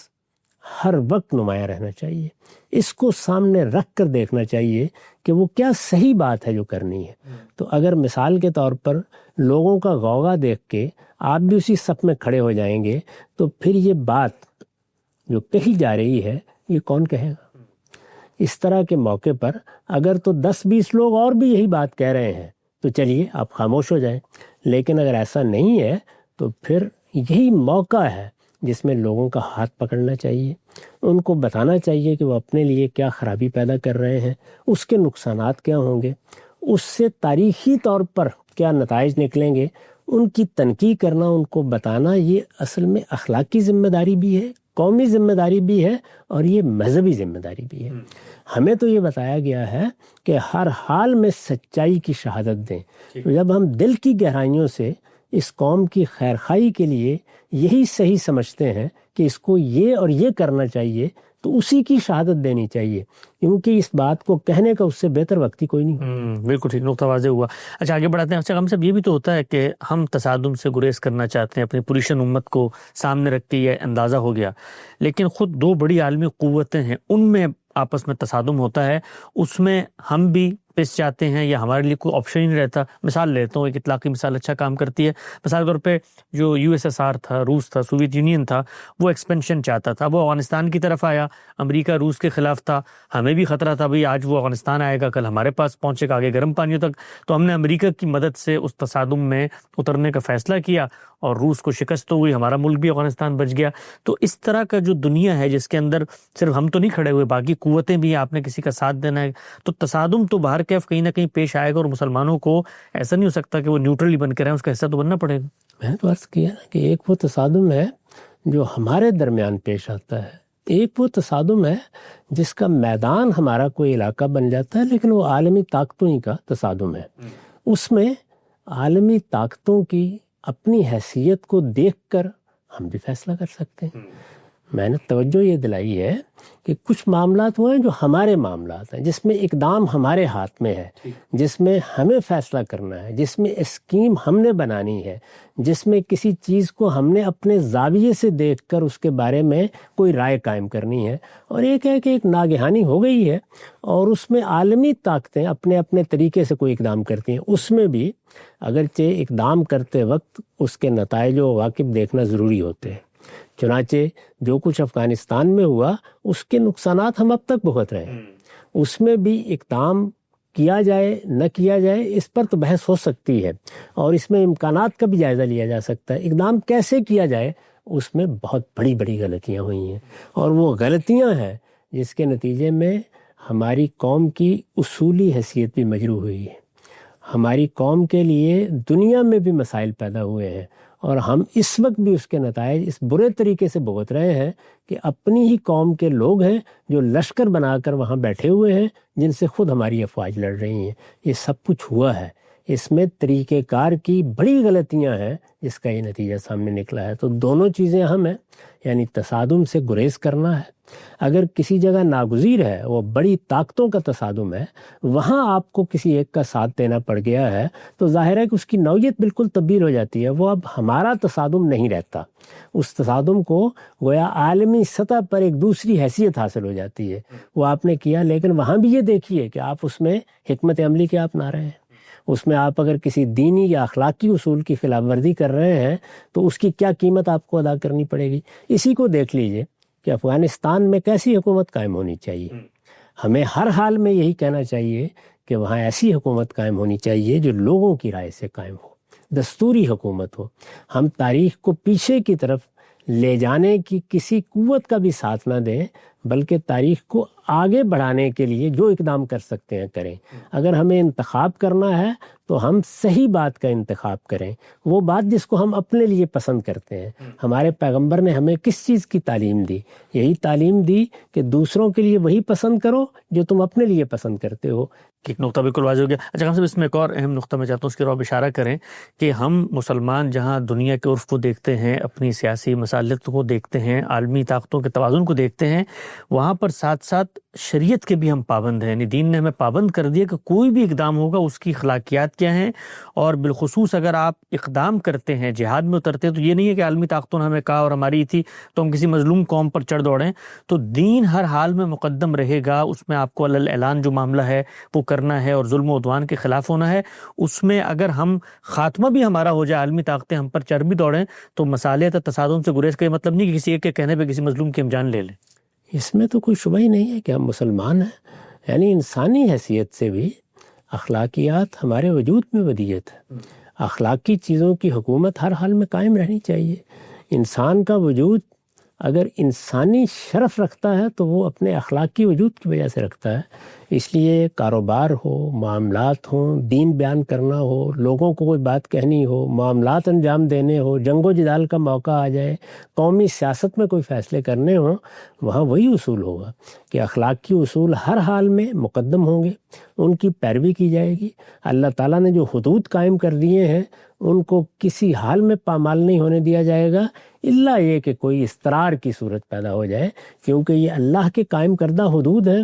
ہر وقت نمایاں رہنا چاہیے. اس کو سامنے رکھ کر دیکھنا چاہیے کہ وہ کیا صحیح بات ہے جو کرنی ہے. تو اگر مثال کے طور پر لوگوں کا غوغا دیکھ کے آپ بھی اسی صف میں کھڑے ہو جائیں گے تو پھر یہ بات جو کہی جا رہی ہے یہ کون کہے گا؟ اس طرح کے موقع پر اگر تو 10-20 لوگ اور بھی یہی بات کہہ رہے ہیں تو چلیے آپ خاموش ہو جائیں. لیکن اگر ایسا نہیں ہے تو پھر یہی موقع ہے جس میں لوگوں کا ہاتھ پکڑنا چاہیے، ان کو بتانا چاہیے کہ وہ اپنے لیے کیا خرابی پیدا کر رہے ہیں، اس کے نقصانات کیا ہوں گے، اس سے تاریخی طور پر کیا نتائج نکلیں گے. ان کی تنقید کرنا، ان کو بتانا، یہ اصل میں اخلاقی ذمہ داری بھی ہے، قومی ذمہ داری بھی ہے، اور یہ مذہبی ذمہ داری بھی ہے. ہمیں تو یہ بتایا گیا ہے کہ ہر حال میں سچائی کی شہادت دیں. جب ہم دل کی گہرائیوں سے اس قوم کی خیر خواہی کے لیے یہی صحیح سمجھتے ہیں کہ اس کو یہ اور یہ کرنا چاہیے تو اسی کی شہادت دینی چاہیے، کیونکہ اس بات کو کہنے کا اس سے بہتر وقت ہی کوئی نہیں۔ بالکل ٹھیک، نقطہ واضح ہوا۔ اچھا آگے بڑھاتے ہیں۔ اچھا ہم سب یہ بھی تو ہوتا ہے کہ ہم تصادم سے گریز کرنا چاہتے ہیں، اپنی پوریشن امت کو سامنے رکھ کے یہ اندازہ ہو گیا، لیکن خود دو بڑی عالمی قوتیں ہیں، ان میں آپس میں تصادم ہوتا ہے، اس میں ہم بھی پس جاتے ہیں یا ہمارے لیے کوئی آپشن ہی نہیں رہتا۔ مثال لیتا ہوں، ایک اطلاقی مثال اچھا کام کرتی ہے۔ مثال کے طور پہ جو USSR تھا، روس تھا، سوویت یونین تھا، وہ ایکسپینشن چاہتا تھا، وہ افغانستان کی طرف آیا، امریکہ روس کے خلاف تھا، ہمیں بھی خطرہ تھا بھئی آج وہ افغانستان آئے گا، کل ہمارے پاس پہنچے گا، آگے گرم پانیوں تک، تو ہم نے امریکہ کی مدد سے اس تصادم میں اترنے کا فیصلہ کیا اور روس کو شکست ہوئی، ہمارا ملک بھی افغانستان بچ گیا۔ تو اس طرح کا جو دنیا ہے جس کے اندر صرف ہم تو نہیں کھڑے ہوئے، باقی قوتیں بھی ہیں، آپ نے کسی کا ساتھ دینا ہے، تو تصادم تو باہر کیف کہیں نہ کہیں پیش آئے گا، اور مسلمانوں کو ایسا نہیں ہو سکتا کہ وہ نیوٹرلی بن کے رہیں، اس کا حصہ تو بننا پڑے گا۔ میں نے تو عرض کیا نا کہ ایک وہ تصادم ہے جو ہمارے درمیان پیش آتا ہے، ایک وہ تصادم ہے جس کا میدان ہمارا کوئی علاقہ بن جاتا ہے، لیکن وہ عالمی طاقتوں ہی کا تصادم ہے۔ اس میں عالمی طاقتوں کی اپنی حیثیت کو دیکھ کر ہم بھی فیصلہ کر سکتے ہیں۔ میں نے توجہ یہ دلائی ہے کہ کچھ معاملات وہ ہیں جو ہمارے معاملات ہیں، جس میں اقدام ہمارے ہاتھ میں ہے، جس میں ہمیں فیصلہ کرنا ہے، جس میں اسکیم ہم نے بنانی ہے، جس میں کسی چیز کو ہم نے اپنے زاویے سے دیکھ کر اس کے بارے میں کوئی رائے قائم کرنی ہے۔ اور ایک ہے کہ ایک ناگہانی ہو گئی ہے اور اس میں عالمی طاقتیں اپنے اپنے طریقے سے کوئی اقدام کرتی ہیں، اس میں بھی اگرچہ اقدام کرتے وقت اس کے نتائج و عواقب دیکھنا ضروری ہوتے ہیں۔ چنانچہ جو کچھ افغانستان میں ہوا اس کے نقصانات ہم اب تک بھگت رہے ہیں، اس میں بھی اقدام کیا جائے نہ کیا جائے اس پر تو بحث ہو سکتی ہے، اور اس میں امکانات کا بھی جائزہ لیا جا سکتا ہے۔ اقدام کیسے کیا جائے اس میں بہت بڑی بڑی غلطیاں ہوئی ہیں، اور وہ غلطیاں ہیں جس کے نتیجے میں ہماری قوم کی اصولی حیثیت بھی مجروح ہوئی ہے، ہماری قوم کے لیے دنیا میں بھی مسائل پیدا ہوئے ہیں، اور ہم اس وقت بھی اس کے نتائج اس برے طریقے سے بھگت رہے ہیں کہ اپنی ہی قوم کے لوگ ہیں جو لشکر بنا کر وہاں بیٹھے ہوئے ہیں، جن سے خود ہماری افواج لڑ رہی ہیں۔ یہ سب کچھ ہوا ہے، اس میں طریقہ کار کی بڑی غلطیاں ہیں جس کا یہ نتیجہ سامنے نکلا ہے۔ تو دونوں چیزیں اہم ہیں، یعنی تصادم سے گریز کرنا ہے۔ اگر کسی جگہ ناگزیر ہے، وہ بڑی طاقتوں کا تصادم ہے، وہاں آپ کو کسی ایک کا ساتھ دینا پڑ گیا ہے، تو ظاہر ہے کہ اس کی نوعیت بالکل تبدیل ہو جاتی ہے، وہ اب ہمارا تصادم نہیں رہتا، اس تصادم کو گویا عالمی سطح پر ایک دوسری حیثیت حاصل ہو جاتی ہے۔ وہ آپ نے کیا، لیکن وہاں بھی یہ دیکھیے کہ آپ اس میں حکمت عملی کیا اپنا رہے ہیں۔ اس میں آپ اگر کسی دینی یا اخلاقی اصول کی خلاف ورزی کر رہے ہیں تو اس کی کیا قیمت آپ کو ادا کرنی پڑے گی۔ اسی کو دیکھ لیجئے کہ افغانستان میں کیسی حکومت قائم ہونی چاہیے۔ ہمیں ہر حال میں یہی کہنا چاہیے کہ وہاں ایسی حکومت قائم ہونی چاہیے جو لوگوں کی رائے سے قائم ہو، دستوری حکومت ہو۔ ہم تاریخ کو پیچھے کی طرف لے جانے کی کسی قوت کا بھی ساتھ نہ دیں، بلکہ تاریخ کو آگے بڑھانے کے لیے جو اقدام کر سکتے ہیں کریں۔ اگر ہمیں انتخاب کرنا ہے تو ہم صحیح بات کا انتخاب کریں، وہ بات جس کو ہم اپنے لیے پسند کرتے ہیں۔ ہمارے پیغمبر نے ہمیں کس چیز کی تعلیم دی؟ یہی تعلیم دی کہ دوسروں کے لیے وہی پسند کرو جو تم اپنے لیے پسند کرتے ہو۔ ایک نقطہ بالکل واضح ہو گیا۔ اچھا ہم سب اس میں ایک اور اہم نقطہ میں چاہتا ہوں اس کی طرف اشارہ کریں کہ ہم مسلمان جہاں دنیا کے عرف کو دیکھتے ہیں، اپنی سیاسی مصالحت کو دیکھتے ہیں، عالمی طاقتوں کے توازن کو دیکھتے ہیں، وہاں پر ساتھ ساتھ شریعت کے بھی ہم پابند ہیں۔ یعنی دین نے ہمیں پابند کر دیا کہ کوئی بھی اقدام ہوگا اس کی اخلاقیات کیا ہیں، اور بالخصوص اگر آپ اقدام کرتے ہیں، جہاد میں اترتے ہیں، تو یہ نہیں ہے کہ عالمی طاقتوں نے ہمیں کہا اور ہماری تھی تو ہم کسی مظلوم قوم پر چڑھ دوڑیں۔ تو دین ہر حال میں مقدم رہے گا، اس میں آپ کو علی الاعلان جو معاملہ ہے وہ کرنا ہے اور ظلم و عدوان کے خلاف ہونا ہے۔ اس میں اگر ہم خاتمہ بھی ہمارا ہو جائے، عالمی طاقتیں ہم پر چڑھ بھی دوڑیں، تو مصالحت اور تصادم سے گریز کا یہ مطلب نہیں کہ کسی ایک کے کہنے پہ کسی مظلوم کی ہم جان لے لیں۔ اس میں تو کوئی شبہ ہی نہیں ہے کہ ہم مسلمان ہیں، یعنی انسانی حیثیت سے بھی اخلاقیات ہمارے وجود میں ودیت ہے۔ اخلاقی چیزوں کی حکومت ہر حال میں قائم رہنی چاہیے۔ انسان کا وجود اگر انسانی شرف رکھتا ہے تو وہ اپنے اخلاقی وجود کی وجہ سے رکھتا ہے۔ اس لیے کاروبار ہو، معاملات ہوں، دین بیان کرنا ہو، لوگوں کو کوئی بات کہنی ہو، معاملات انجام دینے ہو، جنگ و جدال کا موقع آ جائے، قومی سیاست میں کوئی فیصلے کرنے ہوں، وہاں وہی اصول ہوگا کہ اخلاقی اصول ہر حال میں مقدم ہوں گے، ان کی پیروی کی جائے گی۔ اللہ تعالیٰ نے جو حدود قائم کر دیے ہیں ان کو کسی حال میں پامال نہیں ہونے دیا جائے گا، الا یہ کہ کوئی اضطرار کی صورت پیدا ہو جائے، کیونکہ یہ اللہ کے قائم کردہ حدود ہیں،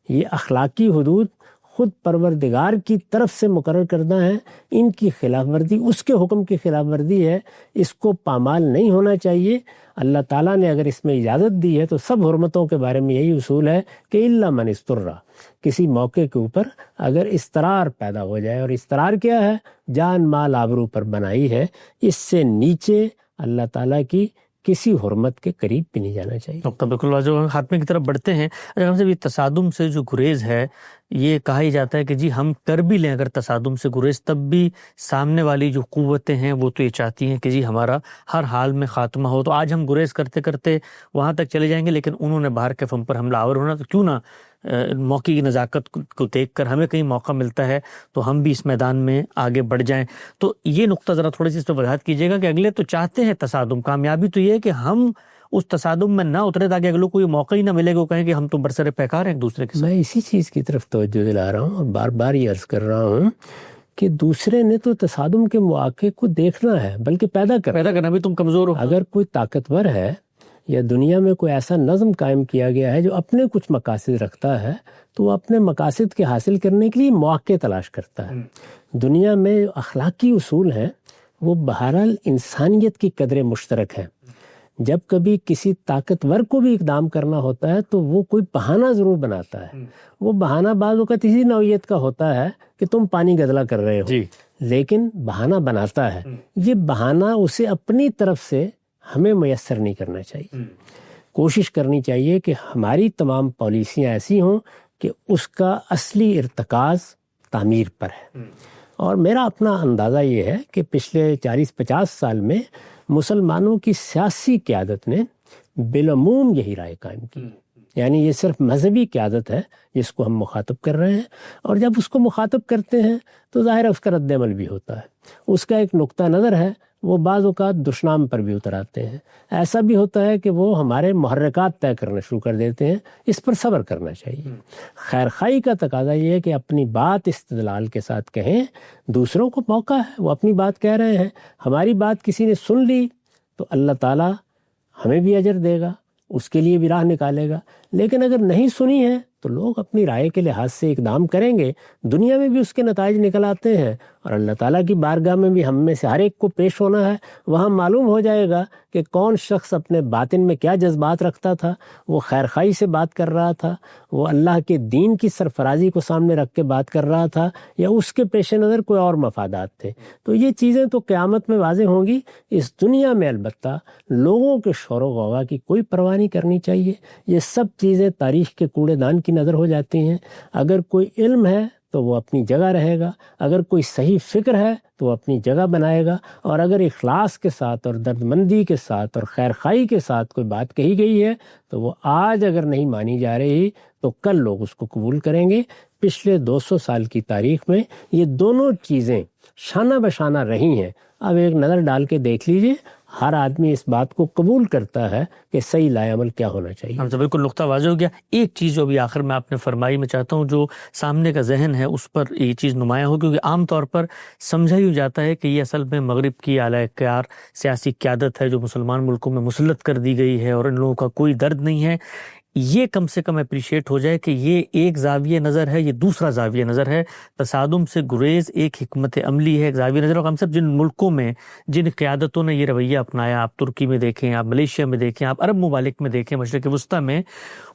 یہ اخلاقی حدود خود پروردگار کی طرف سے مقرر کردہ ہیں، ان کی خلاف ورزی اس کے حکم کی خلاف ورزی ہے، اس کو پامال نہیں ہونا چاہیے۔ اللہ تعالیٰ نے اگر اس میں اجازت دی ہے تو سب حرمتوں کے بارے میں یہی اصول ہے کہ الا من اضطر، کسی موقع کے اوپر اگر اضطرار پیدا ہو جائے، اور اضطرار کیا ہے؟ جان مال آبرو پر بنائی ہے، اس سے نیچے اللہ تعالیٰ کی کسی حرمت کے قریب بھی نہیں جانا چاہیے۔ نقطہ بالکل واضح۔ خاتمے کی طرف بڑھتے ہیں۔ اگر ہم سے یہ تصادم سے جو گریز ہے، یہ کہا ہی جاتا ہے کہ جی ہم کر بھی لیں اگر تصادم سے گریز، تب بھی سامنے والی جو قوتیں ہیں وہ تو یہ چاہتی ہیں کہ جی ہمارا ہر حال میں خاتمہ ہو۔ تو آج ہم گریز کرتے کرتے وہاں تک چلے جائیں گے، لیکن انہوں نے باہر کے ہم پر حملہ آور ہونا، تو کیوں نہ موقع کی نزاکت کو دیکھ کر ہمیں کہیں موقع ملتا ہے تو ہم بھی اس میدان میں آگے بڑھ جائیں۔ تو یہ نقطہ ذرا تھوڑی سی اس پہ وضاحت کیجیے گا کہ اگلے تو چاہتے ہیں تصادم، کامیابی تو یہ ہے کہ ہم اس تصادم میں نہ اترے تاکہ اگلوں کو یہ موقع ہی نہ ملے کہ وہ کہیں کہ ہم تو برسر پیکار ہیں ایک دوسرے کے ساتھ۔ میں اسی چیز کی طرف توجہ دلا رہا ہوں اور بار بار یہ عرض کر رہا ہوں کہ دوسرے نے تو تصادم کے مواقع کو دیکھنا ہے، بلکہ پیدا کرنا بھی تم کمزور ہو۔ اگر کوئی طاقتور ہے یا دنیا میں کوئی ایسا نظم قائم کیا گیا ہے جو اپنے کچھ مقاصد رکھتا ہے، تو وہ اپنے مقاصد کے حاصل کرنے کے لیے مواقع تلاش کرتا ہے۔ دنیا میں جو اخلاقی اصول ہیں وہ بہرحال انسانیت کی قدر مشترک ہے۔ جب کبھی کسی طاقتور کو بھی اقدام کرنا ہوتا ہے تو وہ کوئی بہانہ ضرور بناتا ہے۔ وہ بہانہ بعض اوقات اسی نوعیت کا ہوتا ہے کہ تم پانی گدلا کر رہے ہو، لیکن بہانہ بناتا ہے۔ یہ بہانہ اسے اپنی طرف سے ہمیں میسر نہیں کرنا چاہیے۔ کوشش کرنی چاہیے کہ ہماری تمام پالیسیاں ایسی ہوں کہ اس کا اصلی ارتکاز تعمیر پر ہے۔ اور میرا اپنا اندازہ یہ ہے کہ پچھلے 40-50 سال میں مسلمانوں کی سیاسی قیادت نے بالعموم یہی رائے قائم کی، یعنی یہ صرف مذہبی قیادت ہے جس کو ہم مخاطب کر رہے ہیں، اور جب اس کو مخاطب کرتے ہیں تو ظاہر ہے اس کا رد عمل بھی ہوتا ہے، اس کا ایک نقطہ نظر ہے، وہ بعض اوقات دشنام پر بھی اتر آتے ہیں۔ ایسا بھی ہوتا ہے کہ وہ ہمارے محرکات طے کرنا شروع کر دیتے ہیں، اس پر صبر کرنا چاہیے۔ خیر خواہی کا تقاضا یہ ہے کہ اپنی بات استدلال کے ساتھ کہیں، دوسروں کو موقع ہے، وہ اپنی بات کہہ رہے ہیں، ہماری بات کسی نے سن لی تو اللہ تعالیٰ ہمیں بھی اجر دے گا، اس کے لیے بھی راہ نکالے گا۔ لیکن اگر نہیں سنی ہے تو لوگ اپنی رائے کے لحاظ سے اقدام کریں گے، دنیا میں بھی اس کے نتائج نکل آتے ہیں، اور اللہ تعالیٰ کی بارگاہ میں بھی ہم میں سے ہر ایک کو پیش ہونا ہے۔ وہاں معلوم ہو جائے گا کہ کون شخص اپنے باطن میں کیا جذبات رکھتا تھا، وہ خیر خواہی سے بات کر رہا تھا، وہ اللہ کے دین کی سرفرازی کو سامنے رکھ کے بات کر رہا تھا، یا اس کے پیش نظر کوئی اور مفادات تھے۔ تو یہ چیزیں تو قیامت میں واضح ہوں گی۔ اس دنیا میں البتہ لوگوں کے شور و غوغا کی کوئی پرواہ نہیں کرنی چاہیے۔ یہ سب چیزیں تاریخ کے کوڑے دان کی نظر ہو جاتی ہیں۔ اگر کوئی علم ہے تو وہ اپنی جگہ رہے گا، اگر کوئی صحیح فکر ہے تو وہ اپنی جگہ بنائے گا، اور اگر اخلاص کے ساتھ اور دردمندی کے ساتھ اور خیر خواہی کے ساتھ کوئی بات کہی گئی ہے تو وہ آج اگر نہیں مانی جا رہی تو کل لوگ اس کو قبول کریں گے۔ پچھلے 200 سال کی تاریخ میں یہ دونوں چیزیں شانہ بشانہ رہی ہیں۔ اب ایک نظر ڈال کے دیکھ لیجئے، ہر آدمی اس بات کو قبول کرتا ہے کہ صحیح لائے عمل کیا ہونا چاہیے۔ ہم سے بالکل نقطہ واضح ہو گیا۔ ایک چیز جو ابھی آخر میں آپ نے فرمائی، میں چاہتا ہوں جو سامنے کا ذہن ہے اس پر یہ چیز نمایاں ہو، کیونکہ عام طور پر سمجھا ہی جاتا ہے کہ یہ اصل میں مغرب کی اعلیٰ کار سیاسی قیادت ہے جو مسلمان ملکوں میں مسلط کر دی گئی ہے، اور ان لوگوں کا کوئی درد نہیں ہے۔ یہ کم سے کم اپریشیٹ ہو جائے کہ یہ ایک زاویہ نظر ہے، یہ دوسرا زاویہ نظر ہے۔ تصادم سے گریز ایک حکمت عملی ہے، ایک زاویہ نظر۔ اور ہم سب جن ملکوں میں جن قیادتوں نے یہ رویہ اپنایا، آپ ترکی میں دیکھیں، آپ ملیشیا میں دیکھیں، آپ عرب ممالک میں دیکھیں، مشرق وسطیٰ میں،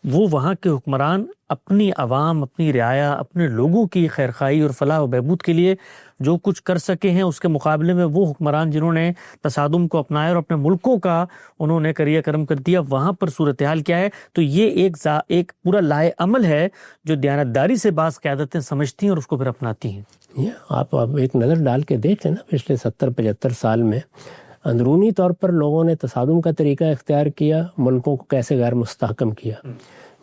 وہ وہاں کے حکمران اپنی عوام، اپنی رعایا، اپنے لوگوں کی خیرخواہی اور فلاح و بہبود کے لیے جو کچھ کر سکے ہیں، اس کے مقابلے میں وہ حکمران جنہوں نے تصادم کو اپنایا اور اپنے ملکوں کا انہوں نے کریا کرم کر دیا، وہاں پر صورتحال کیا ہے۔ تو یہ ایک پورا لائے عمل ہے جو دیانتداری سے بعض قیادتیں سمجھتی ہیں اور اس کو پھر اپناتی ہیں۔ آپ ایک نظر ڈال کے دیکھیں نا، پچھلے 70-75 سال میں اندرونی طور پر لوگوں نے تصادم کا طریقہ اختیار کیا، ملکوں کو کیسے غیر مستحکم کیا۔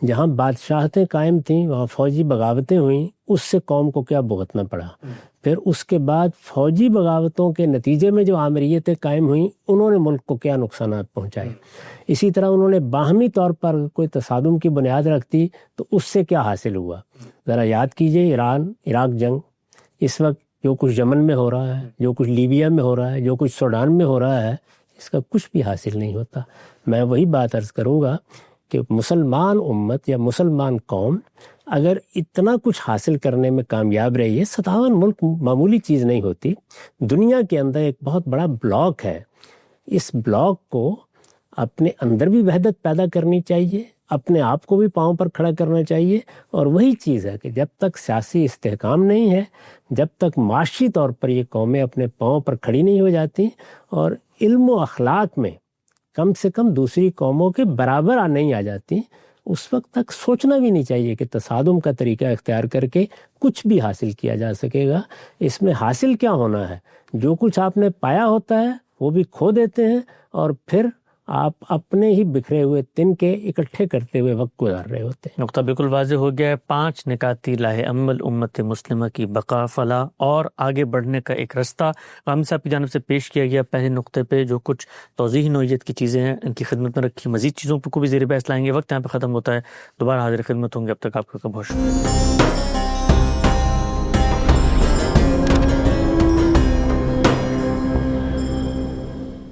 جہاں بادشاہتیں قائم تھیں وہاں فوجی بغاوتیں ہوئیں، اس سے قوم کو کیا بھگتنا پڑا۔ پھر اس کے بعد فوجی بغاوتوں کے نتیجے میں جو آمریتیں قائم ہوئیں، انہوں نے ملک کو کیا نقصانات پہنچائے۔ اسی طرح انہوں نے باہمی طور پر کوئی تصادم کی بنیاد رکھ دی تو اس سے کیا حاصل ہوا۔ ذرا یاد کیجئے، ایران عراق جنگ، اس وقت جو کچھ یمن میں ہو رہا ہے، جو کچھ لیبیا میں ہو رہا ہے، جو کچھ سوڈان میں ہو رہا ہے، اس کا کچھ بھی حاصل نہیں ہوتا۔ میں وہی بات عرض کروں گا کہ مسلمان امت یا مسلمان قوم اگر اتنا کچھ حاصل کرنے میں کامیاب رہی ہے، 57 ملک معمولی چیز نہیں ہوتی۔ دنیا کے اندر ایک بہت بڑا بلاک ہے، اس بلاک کو اپنے اندر بھی وحدت پیدا کرنی چاہیے، اپنے آپ کو بھی پاؤں پر کھڑا کرنا چاہیے، اور وہی چیز ہے کہ جب تک سیاسی استحکام نہیں ہے، جب تک معاشی طور پر یہ قومیں اپنے پاؤں پر کھڑی نہیں ہو جاتی اور علم و اخلاق میں کم سے کم دوسری قوموں کے برابر نہیں آ جاتی، اس وقت تک سوچنا بھی نہیں چاہیے کہ تصادم کا طریقہ اختیار کر کے کچھ بھی حاصل کیا جا سکے گا۔ اس میں حاصل کیا ہونا ہے؟ جو کچھ آپ نے پایا ہوتا ہے وہ بھی کھو دیتے ہیں، اور پھر آپ اپنے ہی بکھرے ہوئے تن کے اکٹھے کرتے ہوئے وقت گزار رہے ہوتے ہیں۔ نقطہ بالکل واضح ہو گیا ہے۔ 5 نکاتی لاہ عمل امت مسلمہ کی بقا، فلاح اور آگے بڑھنے کا ایک رستہ غام صاحب کی جانب سے پیش کیا گیا۔ پہلے نقطے پہ جو کچھ توضیحی نوعیت کی چیزیں ہیں ان کی خدمت میں رکھی، مزید چیزوں کو بھی زیر بحث لائیں گے۔ وقت یہاں پہ ختم ہوتا ہے، دوبارہ حاضر خدمت ہوں گے، اب تک آپ کا بہت شکریہ۔